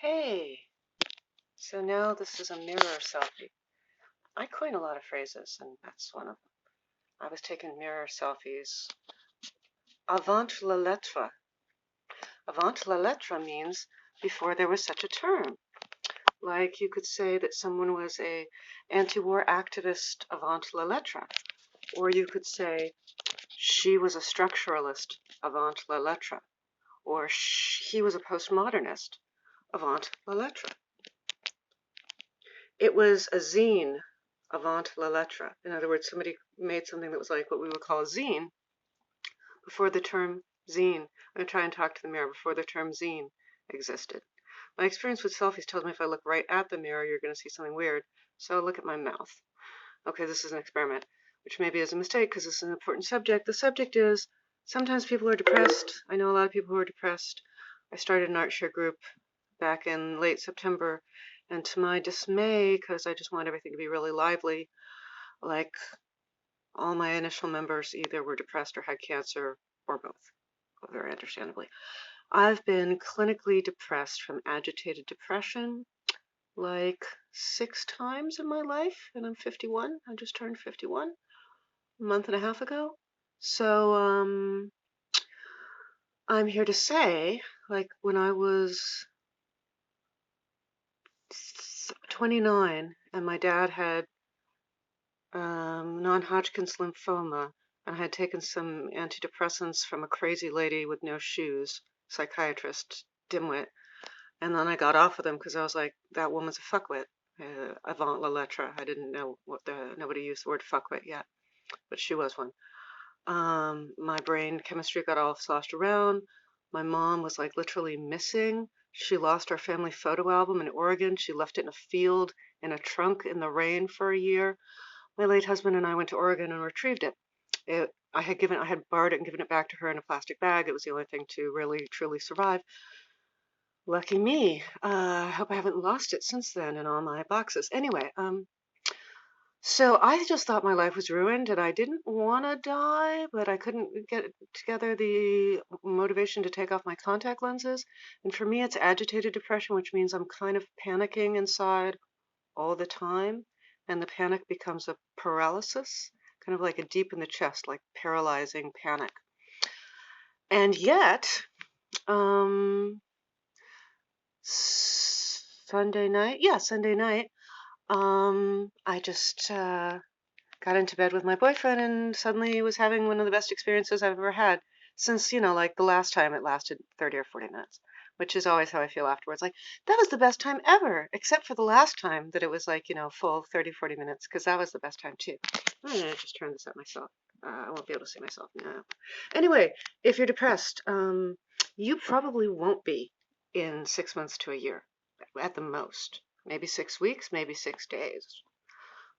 Hey, so now this is a mirror selfie. I coin a lot of phrases, and that's one of them. I was taking mirror selfies avant la lettre. Avant la lettre means before there was such a term. Like you could say that someone was a anti-war activist avant la lettre, or you could say she was a structuralist avant la lettre, or he was a postmodernist avant la lettre. It was a zine avant la lettre. In other words, somebody made something that was like what we would call a zine before the term zine. I'm going to try and talk to the mirror before the term zine existed. My experience with selfies tells me if I look right at the mirror, you're going to see something weird. So look at my mouth. Okay, this is an experiment, which maybe is a mistake because this is an important subject. The subject is sometimes people are depressed. I know a lot of people who are depressed. I started an art share group back in late September, and to my dismay, because I just want everything to be really lively, like all my initial members either were depressed or had cancer or both, very understandably. I've been clinically depressed from agitated depression like 6 times in my life, and I'm 51. I just turned 51 a month and a half ago. So I'm here to say, like when I was 29 and my dad had non-Hodgkin's lymphoma, and I had taken some antidepressants from a crazy lady with no shoes, psychiatrist, dimwit, and then I got off of them because I was like, that woman's a fuckwit, avant la lettre. I didn't know nobody used the word fuckwit yet, but she was one. My brain chemistry got all sloshed around. My mom was like literally missing. She lost our family photo album in Oregon. She left it in a field in a trunk in the rain for a year. My late husband and I went to Oregon and retrieved it. I had borrowed it and given it back to her in a plastic bag. It was the only thing to really truly survive. Lucky me. I hope I haven't lost it since then in all my boxes. Anyway, so I just thought my life was ruined and I didn't want to die, but I couldn't get together the motivation to take off my contact lenses. And for me, it's agitated depression, which means I'm kind of panicking inside all the time, and the panic becomes a paralysis, kind of like a deep in the chest, like paralyzing panic. And yet, Sunday night, I just got into bed with my boyfriend and suddenly was having one of the best experiences I've ever had since, like the last time it lasted 30 or 40 minutes, which is always how I feel afterwards. Like, that was the best time ever, except for the last time that it was like, full 30, 40 minutes, because that was the best time too. I'm going to just turn this up myself. I won't be able to see myself now. Anyway, if you're depressed, you probably won't be in 6 months to a year at the most. Maybe 6 weeks, maybe 6 days.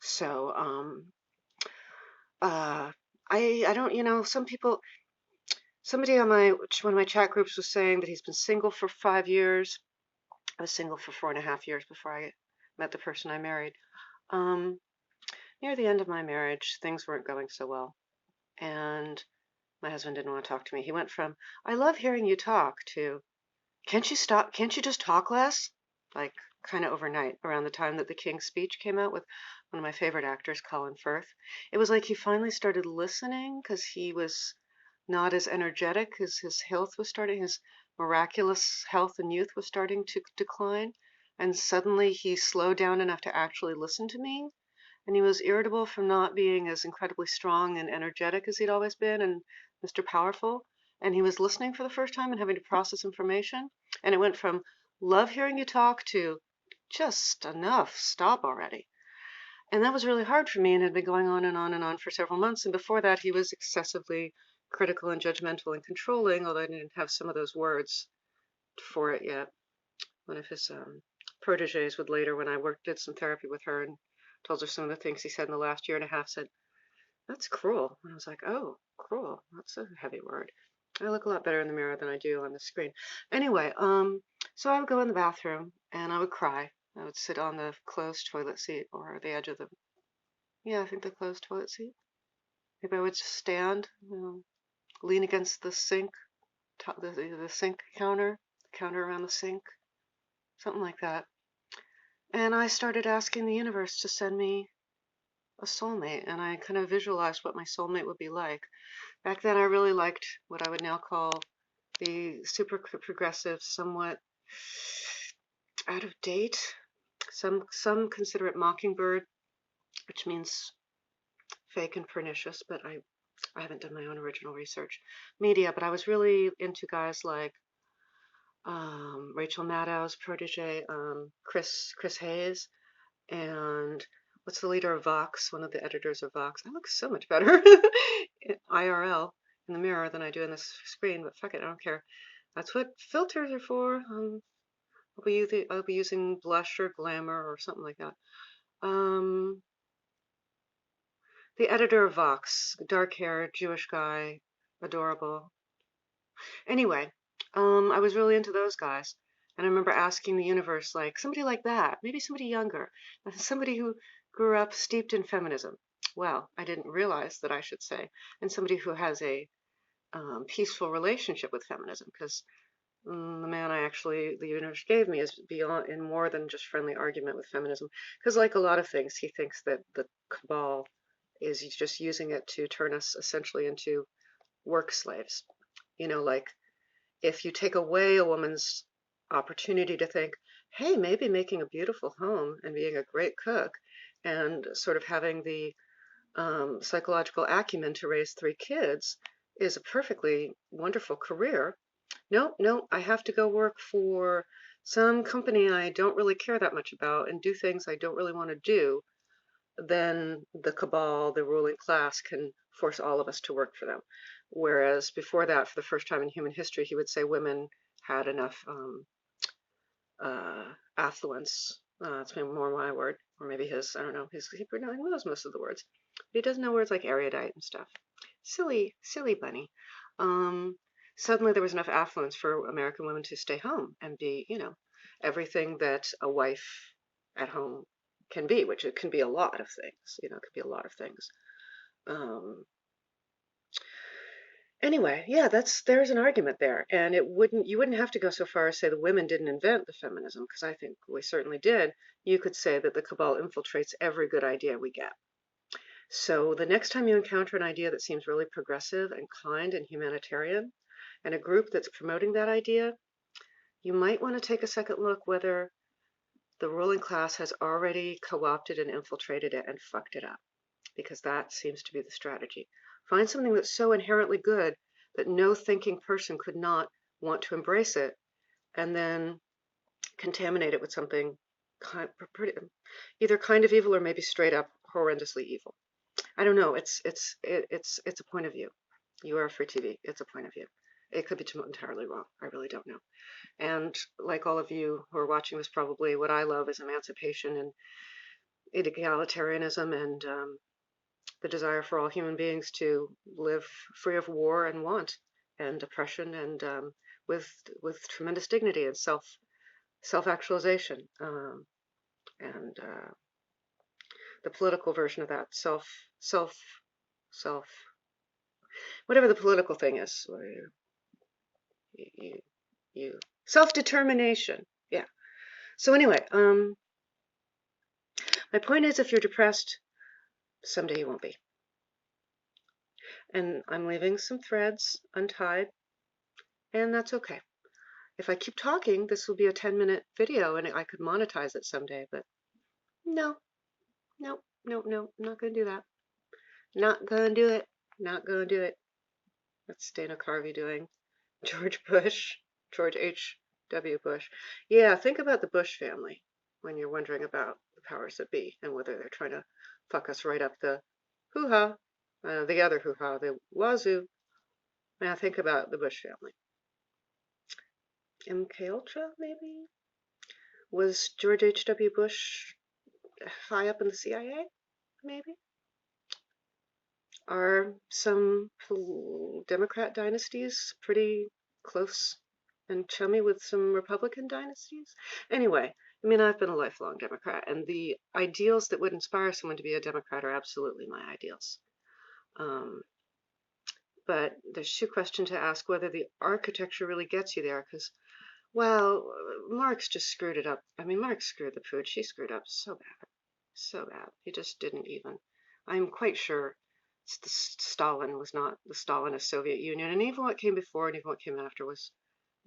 So, I don't, some people, somebody on one of my chat groups was saying that he's been single for 5 years. I was single for 4.5 years before I met the person I married. Near the end of my marriage, things weren't going so well, and my husband didn't want to talk to me. He went from, I love hearing you talk, to, can't you stop? Can't you just talk less? Like, kind of overnight, around the time that The King's Speech came out with one of my favorite actors, Colin Firth. It was like he finally started listening because he was not as energetic as his miraculous health and youth was starting to decline. And suddenly he slowed down enough to actually listen to me. And he was irritable from not being as incredibly strong and energetic as he'd always been and Mr. Powerful. And he was listening for the first time and having to process information. And it went from love hearing you talk to just enough, stop already. And that was really hard for me and had been going on and on and on for several months. And before that, he was excessively critical and judgmental and controlling, although I didn't have some of those words for it yet. One of his proteges would later, when I did some therapy with her and told her some of the things he said in the last year and a half, said, that's cruel. And I was like, oh, cruel. That's a heavy word. I look a lot better in the mirror than I do on the screen. Anyway, so I would go in the bathroom and I would cry. I would sit on the closed toilet seat or the edge of I think the closed toilet seat. Maybe I would just stand, lean against the sink, the sink counter, the counter around the sink, something like that. And I started asking the universe to send me a soulmate, and I kind of visualized what my soulmate would be like. Back then, I really liked what I would now call the super progressive, somewhat out of date. Some consider it mockingbird, which means fake and pernicious, but I haven't done my own original research. Media, but I was really into guys like Rachel Maddow's protege, Chris Hayes, and what's the leader of Vox, one of the editors of Vox. I look so much better IRL in the mirror than I do in this screen, but fuck it, I don't care. That's what filters are for. I'll be using blush or glamour or something like that. Um, the editor of Vox, dark hair, Jewish guy, adorable. Anyway, I was really into those guys. And I remember asking the universe, like, somebody like that, maybe somebody younger, somebody who grew up steeped in feminism. Well, I didn't realize that I should say, and somebody who has a peaceful relationship with feminism, because the man the universe gave me is beyond, in more than just friendly argument with feminism. Because, like a lot of things, he thinks that the cabal is just using it to turn us essentially into work slaves. Like if you take away a woman's opportunity to think, hey, maybe making a beautiful home and being a great cook and sort of having the psychological acumen to raise 3 kids is a perfectly wonderful career. No, no, I have to go work for some company I don't really care that much about and do things I don't really want to do. Then the cabal, the ruling class, can force all of us to work for them. Whereas before that, for the first time in human history, he would say women had enough affluence. It's maybe more my word, or maybe his. I don't know. He knows most of the words, but he doesn't know words like erudite and stuff. Silly, silly bunny. Um, Suddenly there was enough affluence for American women to stay home and be, everything that a wife at home can be, which it can be a lot of things. It could be a lot of things. Um, Anyway, yeah, there's an argument there, and you wouldn't have to go so far as say the women didn't invent the feminism, because I think we certainly did. You could say that the cabal infiltrates every good idea we get. So the next time you encounter an idea that seems really progressive and kind and humanitarian, and a group that's promoting that idea, you might want to take a second look whether the ruling class has already co-opted and infiltrated it and fucked it up, because that seems to be the strategy. Find something that's so inherently good that no thinking person could not want to embrace it, and then contaminate it with something either kind of evil or maybe straight up horrendously evil. I don't know. It's a point of view. You are free TV. It's a point of view. It could be entirely wrong. I really don't know. And like all of you who are watching this, probably what I love is emancipation and egalitarianism and the desire for all human beings to live free of war and want and oppression and with tremendous dignity and self-actualization, and the political version of that self whatever the political thing is, where you self-determination. Yeah. So anyway, my point is, if you're depressed, someday you won't be. And I'm leaving some threads untied, and that's okay. If I keep talking, this will be a 10-minute video and I could monetize it someday, but no, no, no, no, I'm not going to do that. Not going to do it. Not going to do it. What's Dana Carvey doing? George H.W. Bush. Yeah, think about the Bush family when you're wondering about the powers that be and whether they're trying to fuck us right up the hoo-ha, the other hoo-ha, the wazoo. Now think about the Bush family. MK Ultra, maybe? Was George H.W. Bush high up in the CIA? Maybe? Are some Democrat dynasties pretty close and chummy with some Republican dynasties? Anyway, I mean, I've been a lifelong Democrat, and the ideals that would inspire someone to be a Democrat are absolutely my ideals. But there's two questions to ask: whether the architecture really gets you there, because Well, Marx just screwed it up. I mean, Marx screwed the pooch. He screwed up so bad. So bad. He just didn't even. I'm quite sure Stalin was not the Stalin of Soviet Union, and even what came before and even what came after was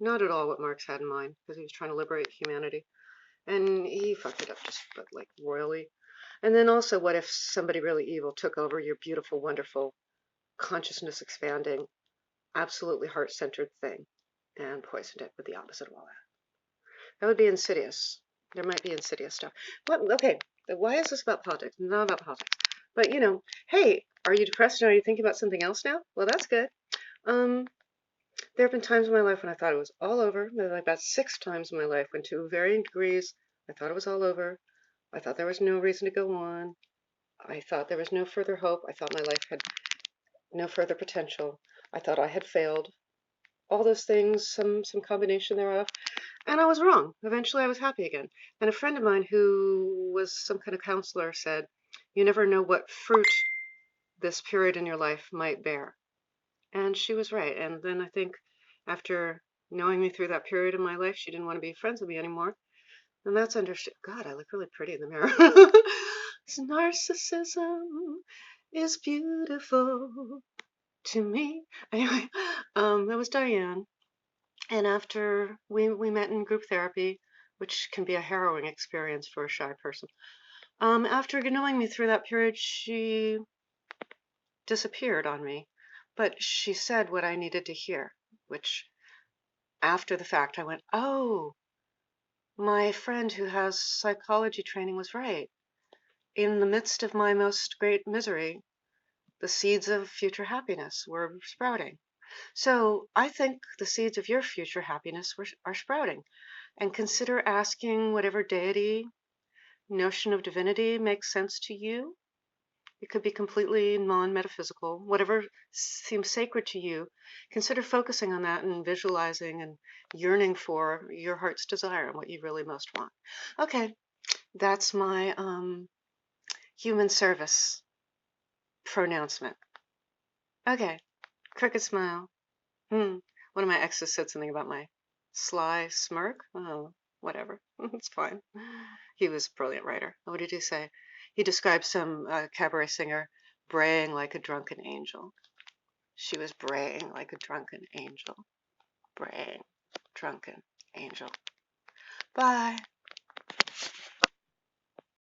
not at all what Marx had in mind, because he was trying to liberate humanity. And he fucked it up just like royally. And then also, what if somebody really evil took over your beautiful, wonderful, consciousness expanding, absolutely heart centered thing and poisoned it with the opposite of all that? That would be insidious. There might be insidious stuff. What? Okay, why is this about politics? Not about politics. But hey, are you depressed and are you thinking about something else now? Well, that's good. Um, there have been times in my life when I thought it was all over. There were about 6 times in my life when, to varying degrees, I thought it was all over. I thought there was no reason to go on. I thought there was no further hope. I thought my life had no further potential. I thought I had failed. All those things, some combination thereof. And I was wrong. Eventually I was happy again. And a friend of mine who was some kind of counselor said, you never know what fruit this period in your life might bear. And she was right. And then I think after knowing me through that period in my life, she didn't want to be friends with me anymore. And that's understood. God, I look really pretty in the mirror. Narcissism is beautiful to me. Anyway, that was Diane. And after we met in group therapy, which can be a harrowing experience for a shy person, after knowing me through that period, she disappeared on me. But she said what I needed to hear, which after the fact I went, oh, my friend who has psychology training was right. In the midst of my most great misery, the seeds of future happiness were sprouting. So I think the seeds of your future happiness are sprouting. And consider asking whatever deity, notion of divinity makes sense to you. It could be completely non-metaphysical. Whatever seems sacred to you, consider focusing on that and visualizing and yearning for your heart's desire and what you really most want. Okay, that's my human service pronouncement. Okay, crooked smile. One of my exes said something about my sly smirk. Oh, whatever. It's fine. He was a brilliant writer. What did he say? He described some cabaret singer braying like a drunken angel. She was braying like a drunken angel. Braying, drunken angel. Bye.